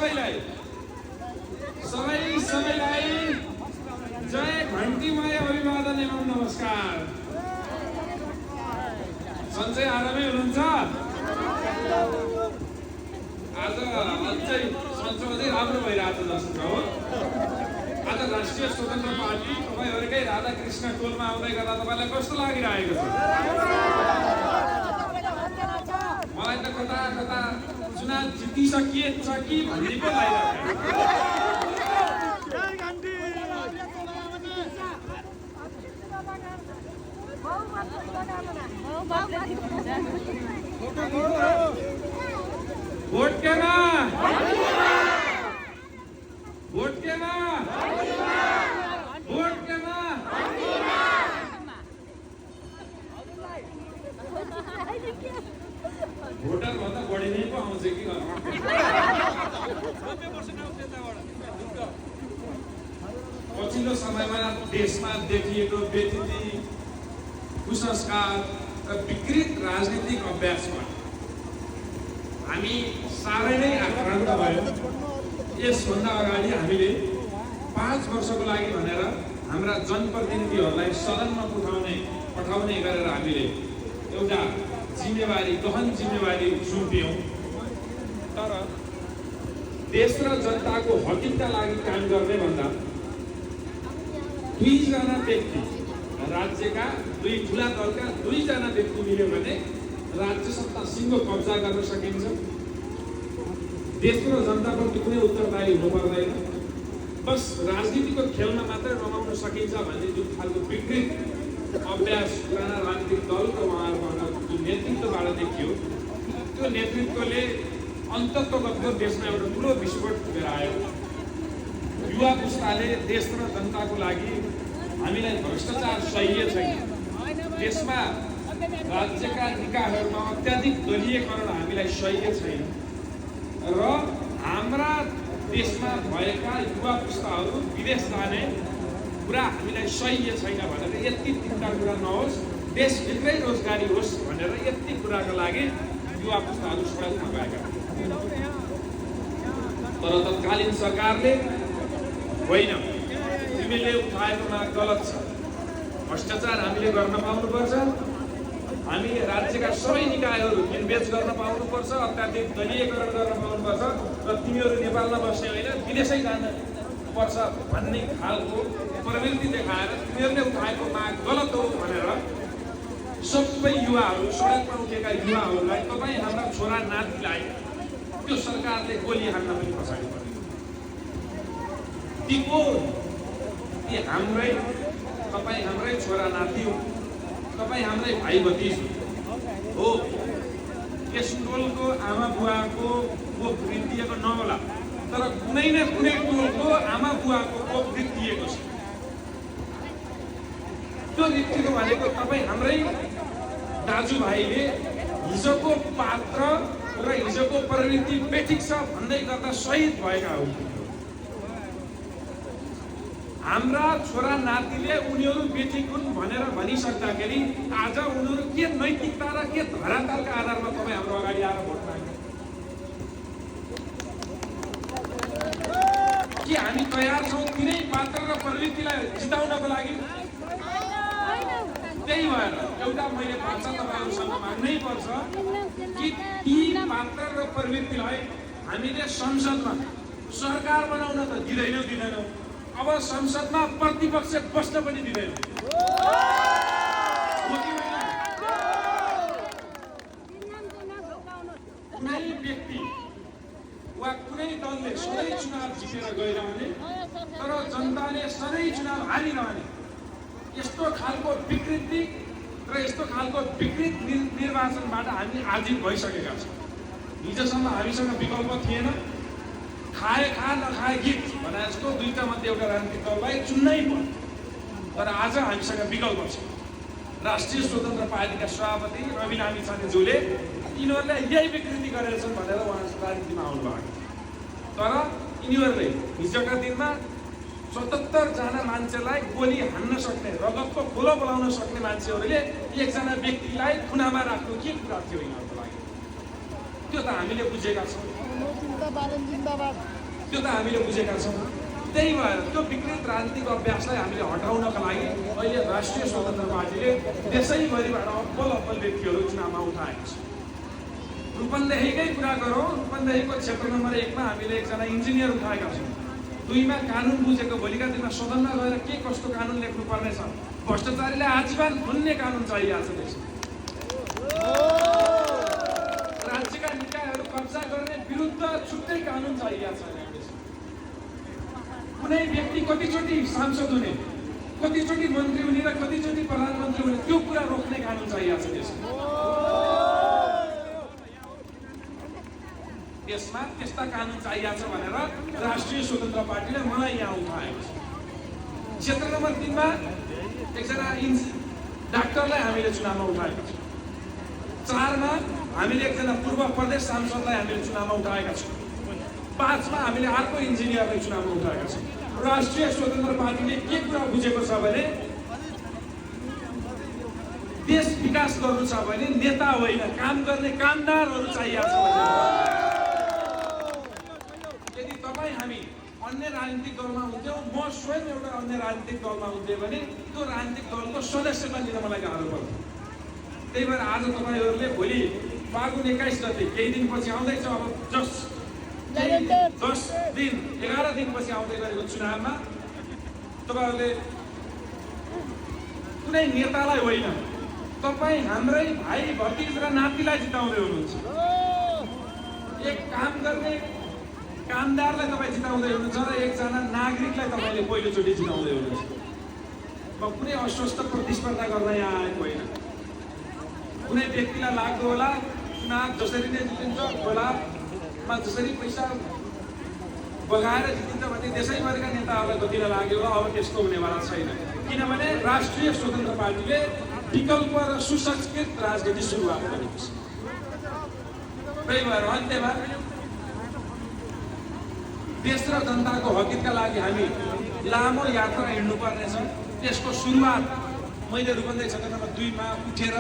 सबैलाई जय घन्टीमय अभिवादन एवं नमस्कार। सन्चै आरामै हुनुहुन्छ? आज अझै सन्चो अझै राम्रो भइरहेछ जस्तो हो। आज राष्ट्रिय स्वतन्त्र पार्टी तपाईँहरूकै राधाकृष्ण टोलमा आउँदै गर्दा तपाईँलाई कस्तो लागिरहेको छ? मलाई त कता कता चुनाव जितिसकिएछ कि भन्ने पो लागिरहेको। वोट केमा? वोट केमा? वोट केमा? भोटर भन्दा बढी नै पो आउँछ कि पछिल्लो समयमा देशमा देखिएको व्यतिथि कुसंस्कार र विकृत राजनीतिक अभ्यासमा हामी साह्रै नै आक्रान्त भयौँ। यसभन्दा अगाडि हामीले 5 वर्षको लागि भनेर हाम्रा जनप्रतिनिधिहरूलाई सदनमा पठाउने गरेर हामीले एउटा जिम्मेवारी गहन जिम्मेवारी सुम्पियौँ। तर देश र जनताको हकिका लागि काम गर्ने भन्दा 2 जना व्यक्ति राज्यका 2 ठुला दलका 2 जना व्यक्ति मिल्यो भने राज्य सत्ता सिङ्गो कब्जा गर्न सकिन्छ। देश र जनताप्रति कुनै उत्तरदायी हुनु पर्दैन। बस राजनीतिको खेलमा मात्रै रमाउन सकिन्छ भन्ने जुन खालको विकृत अभ्यास पुराना राजनीतिक दलको उहाँहरूको जुन नेतृत्वबाट देखियो, त्यो नेतृत्वले अन्तत्वगतको देशमा एउटा ठुलो विस्फोट लिएर आयो। युवा पुस्ताले देश र जनताको लागि हामीलाई भ्रष्टाचार सह्य छैन, देशमा राज्यका निकायहरूमा अत्याधिक दलीयकरण हामीलाई सह्य छैन र हाम्रा देशमा भएका युवा पुस्ताहरू विदेश जाने कुरा हामीलाई सह्य छैन भनेर यति 3टा कुरा नहोस्, देशभित्रै रोजगारी होस् भनेर यति कुराको लागि युवा पुस्ताहरू सडकमा गएका। तर तत्कालीन सरकारले होइन, तिमीले उठाएको माग गलत छ, भ्रष्टाचार हामीले गर्न पाउनुपर्छ, हामी राज्यका सबै निकायहरू किनबेच गर्न पाउनुपर्छ, अत्याधिक दलीयकरण गर्न पाउनुपर्छ र तिमीहरू नेपालमा बस्ने होइन विदेशै जान पर्छ भन्ने खालको प्रवृत्ति देखाएर तिमीहरूले उठाएको माग गलत हो भनेर सबै युवाहरू सडकमा उठेका युवाहरूलाई तपाईँ हाम्रा छोरा नातिलाई त्यो सरकारले गोली हान्न पनि पछाडि पर्यो। ती को? ती हाम्रै, तपाईँ हाम्रै छोरा नाति हो, तपाईँ हाम्रै भाइ भतिज हो। यस टोलको आमा बुवाको कोख वृद्धिएको नहोला, तर कुनै न कुनै टोलको आमा बुवाको कोख वृद्धिएको छ। त्यो वृद्धिको भनेको तपाईँ हाम्रै दाजुभाइले हिजोको पात्र र हिजोको प्रवृत्ति बेठिक छ भन्दै गर्दा शहीद भएका हुन्। हाम्रा छोरा नातिले उनीहरू बेठिक हुन् भनेर भनिसक्दाखेरि आज उनीहरू के नैतिकता र के धरातलका आधारमा तपाईँ हाम्रो अगाडि आएर भोट माग्नु? के हामी तयार छौँ तिनै पात्र र प्रवृत्तिलाई जिताउनको लागि? त्यही भएर एउटा मैले भाषा तपाईँहरूसँग माग्नै पर्छ कि ती पात्र र प्रवृत्तिलाई हामीले संसदमा सरकार बनाउन त दिँदैनौँ, अब संसदमा प्रतिपक्ष बस्न पनि दिँदैनौँ। कुनै व्यक्ति वा कुनै दलले सधैँ चुनाव जितेर गइरहने तर जनताले सधैँ चुनाव हारिरहने यस्तो खालको विकृति र यस्तो खालको विकृत निर्वाचनबाट हामी आजित भइसकेका छौँ। हिजोसम्म हामीसँग विकल्प थिएन, खाए खा नखाए गीत भने जस्तो 2टा मध्ये एउटा राजनीतिक दललाई चुन्नै पर्यो। तर आज हामीसँग विकल्प छ। राष्ट्रिय स्वतन्त्र पार्टीका सभापति रवि लामिछानेज्यूले यिनीहरूले यही विकृति गरेका छन् भनेर उहाँ राजनीतिमा आउनुभएको। तर यिनीहरूले हिजोका दिनमा 77 जना मान्छेलाई गोली हान्न सक्ने, रगतको खोलो बोलाउन सक्ने मान्छेहरूले 1 व्यक्तिलाई खुनामा राख्नु के कुरा थियो यिनीहरूको लागि? त्यो त हामीले बुझेका छौँ। त्यो त हामीले बुझेका छौँ। त्यही भएर त्यो विकृत राजनीतिक अभ्यासलाई हामीले हटाउनका लागि अहिले राष्ट्रिय स्वतन्त्र पार्टीले देशैभरिबाट अब्बल व्यक्तिहरू चुनावमा उठाएको छ। रूपन्देहीकै कुरा गरौँ, रूपन्देहीको क्षेत्र नम्बर 1 मा हामीले एकजना इन्जिनियर उठाएका छौँ। 2 मा कानुन बुझेको, भोलिका दिनमा सदनमा गएर के कस्तो कानुन लेख्नु पर्नेछ, भ्रष्टाचारीलाई आजीवन थुन्ने कानुन चाहिएको छ देशमा। राज्यका निकायहरू कब्जा गर्ने विरुद्ध छुट्टै कानुन चाहिएको छ। कुनै व्यक्ति कतिचोटि सांसद हुने, कतिचोटि मन्त्री हुने र कतिचोटि प्रधानमन्त्री हुने, त्यो कुरा रोक्ने कानुन चाहिएको छ देशमा। देशमा त्यस्ता कानुन चाहिएको छ भनेर राष्ट्रिय स्वतन्त्र पार्टीले मलाई यहाँ उठाएको छ। क्षेत्र नम्बर 3 मा एकजना डाक्टरलाई हामीले चुनावमा उठाएका छौँ। 4 मा हामीले एकजना पूर्व प्रदेश सांसदलाई हामीले चुनावमा उठाएका छौँ। 5 मा हामीले अर्को इन्जिनियरलाई चुनावमा उठाएका छौँ। राष्ट्रिय स्वतन्त्र पार्टीले के कुरा बुझेको छ भने देश विकास गर्नु छ भने नेता होइन, काम गर्ने कामदारहरू चाहिएको छ। यदि तपाईँ हामी अन्य राजनीतिक दलमा हुन्थ्यौँ, म स्वयं एउटा अन्य राजनीतिक दलमा हुन्थेँ भने त्यो राजनीतिक दलको सदस्यता लिन मलाई गाह्रो पर्थ्यो। त्यही भएर आज तपाईँहरूले भोलि फागुन 21 गते केही दिनपछि आउँदैछ, अब 10 दिन 11 दिनपछि आउँदै गरेको चुनावमा तपाईँहरूले कुनै नेतालाई होइन, तपाईँ हाम्रै भाइ भतिज र नातिलाई जिताउँदै हुनुहुन्छ। एक काम गर्ने कामदारलाई तपाईँ जिताउँदै हुनुहुन्छ र एकजना नागरिकलाई तपाईँले पहिलोचोटि जिताउँदै हुनुहुन्छ। म कुनै अस्वस्थ प्रतिस्पर्धा गर्न यहाँ आएको होइन। कुनै व्यक्तिलाई लाग्दो होला चुनाव जसरी नै जितिन्छ, खोलामा जसरी पैसा बगाएर जितिन्छ भने देशैभरिका नेताहरूलाई कतिलाई लाग्यो होला। अब त्यस्तो हुनेवाला छैन, किनभने राष्ट्रिय स्वतन्त्र पार्टीले विकल्प र सुसंस्कृत राजनीति सुरुवात गरेको छ। त्यही भएर अन्त्यमा देश र जनताको हकितका लागि हामी लामो यात्रा हिँड्नुपर्नेछ। त्यसको सुरुवात मैले रूपन्देही क्षेत्र नम्बर 2 मा उठेर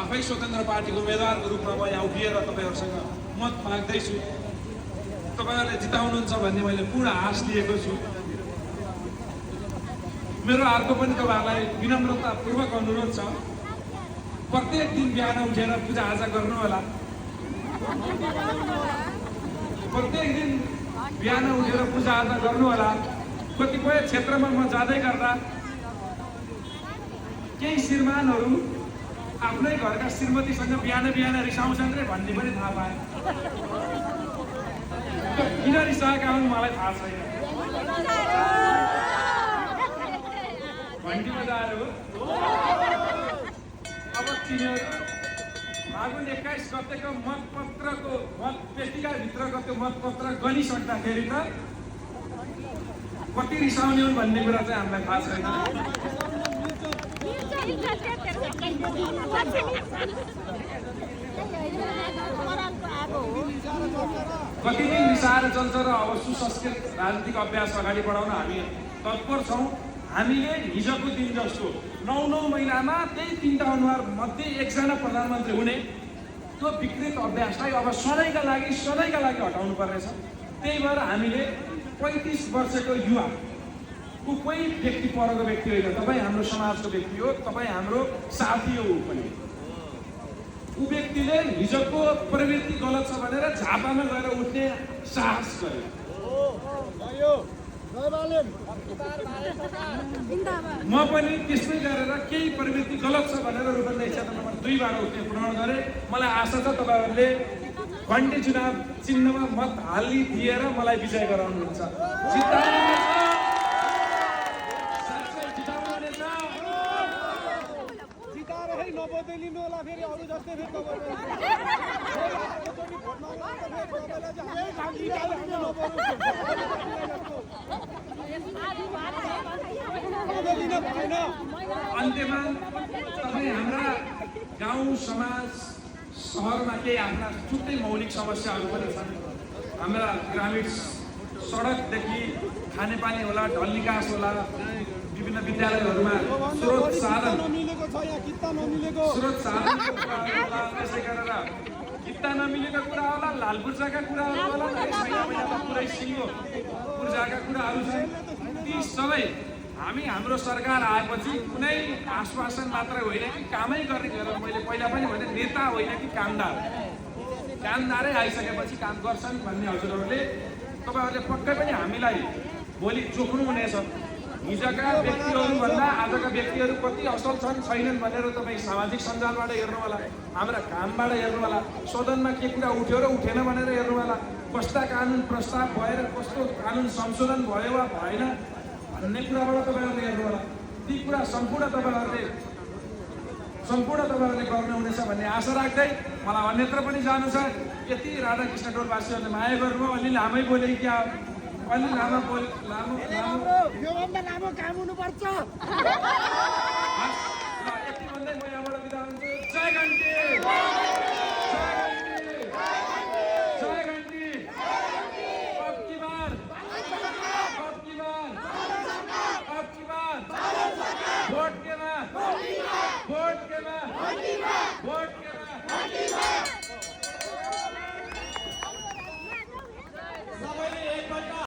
आफै स्वतन्त्र पार्टीको उम्मेदवारको रूपमा म यहाँ उभिएर तपाईँहरूसँग मत माग्दैछु। तपाईँहरूले जिताउनुहुन्छ भन्ने मैले पूर्ण आश लिएको छु। मेरो अर्को पनि तपाईँहरूलाई विनम्रतापूर्वक अनुरोध छ, प्रत्येक दिन बिहान उठेर पूजाआजा गर्नु होला। प्रत्येक दिन बिहान उठेर पूजाआजा गर्नु होला। कतिपय क्षेत्रमा म जाँदै गर्दा केही श्रीमानहरू आफ्नै घरका श्रीमतीसँग बिहान बिहान रिसाउँछन् रे भन्ने पनि थाहा पाएँ। किन रिसाएका हुन् मलाई थाहा छैन। घन्टी बजाएर हो। अब तिनीहरू फागुन 21 गतेको मतपत्रको पेटिकाभित्रको त्यो मतपत्र गनिसक्दाखेरि त कति रिसाउने हुन् भन्ने कुरा चाहिँ हामीलाई थाहा छैन। कति दिन रिसाएर चल्छ र अब सुसंस्कृत राजनीतिक अभ्यास अगाडि बढाउन हामी तत्पर छौँ। हामीले हिजोको दिन जस्तो 9 महिनामा त्यही 3टा अनुहार मध्ये एकजना प्रधानमन्त्री हुने त्यो विकृत अभ्यासलाई अब सधैँका लागि हटाउनु पर्नेछ। त्यही भएर हामीले 35 वर्षको युवा कोही व्यक्ति परको व्यक्ति होइन, तपाईँ हाम्रो समाजको व्यक्ति हो, तपाईँ हाम्रो साथी हो पनि। ऊ व्यक्तिले हिजोको प्रवृत्ति गलत छ भनेर झापामा गएर उठ्ने साहस गर्यो। म पनि त्यसमै गरेर केही प्रवृत्ति गलत छ भनेर रूपन्देही क्षेत्र नम्बर 2 बाट उठ्ने प्रण गरेँ। मलाई आशा छ तपाईँहरूले घन्टे चुनाव चिन्हमा मत हालिदिएर मलाई विजय गराउनुहुन्छ। नबदलिनु होला फेरि अरू जस्तै फेरि अन्त्यमा तपाईँ हाम्रा गाउँ समाज सहरमा केही आफ्ना छुट्टै मौलिक समस्याहरू पनि छन्। हाम्रा ग्रामीण सडकदेखि खानेपानी होला, ढल निकास होला, विभिन्न विद्यालयहरूमा स्रोत साधन छ यहाँ किता नमिलेको स्रोत साधनको कुराहरू होला त्यसै गरेर किता नमिलेको कुरा होला लाल पूर्जाका कुराहरू होला छैन महिनामा पुरै सिङ्गो पूर्जाका कुराहरू छन् ती सबै हामी हाम्रो सरकार आएपछि कुनै आश्वासन मात्र होइन कि कामै गर्ने गरेर मैले पहिला पनि भने नेता होइन कि कामदार कामदारै आइसकेपछि काम गर्छन् भन्ने हजुरहरूले तपाईँहरूले पक्कै पनि हामीलाई भोलि चोख्नु हुनेछ हिजोका व्यक्तिहरूभन्दा आजका व्यक्तिहरू कति असल छन् छैनन् भनेर तपाईँ सामाजिक सञ्जालबाट हेर्नु होला हाम्रा कामबाट हेर्नु होला सदनमा के कुरा उठ्यो र उठेन भनेर हेर्नु होला कस्ता कानुन प्रस्ताव भएर कस्तो कानुन संशोधन भयो वा भएन भन्ने कुराबाट तपाईँहरूले हेर्नु होला ती कुरा सम्पूर्ण तपाईँहरूले गर्नुहुनेछ भन्ने आशा राख्दै मलाई अन्यत्र पनि जानु छ यति राधाकृष्ण टोलवासीहरूले माया गर्नुभयो अलि लामै बोले क्या अलि लामो योभन्दा लामो काम हुनुपर्छ यति भन्दै म यहाँबाट बिदा हुन्छु जय गणेश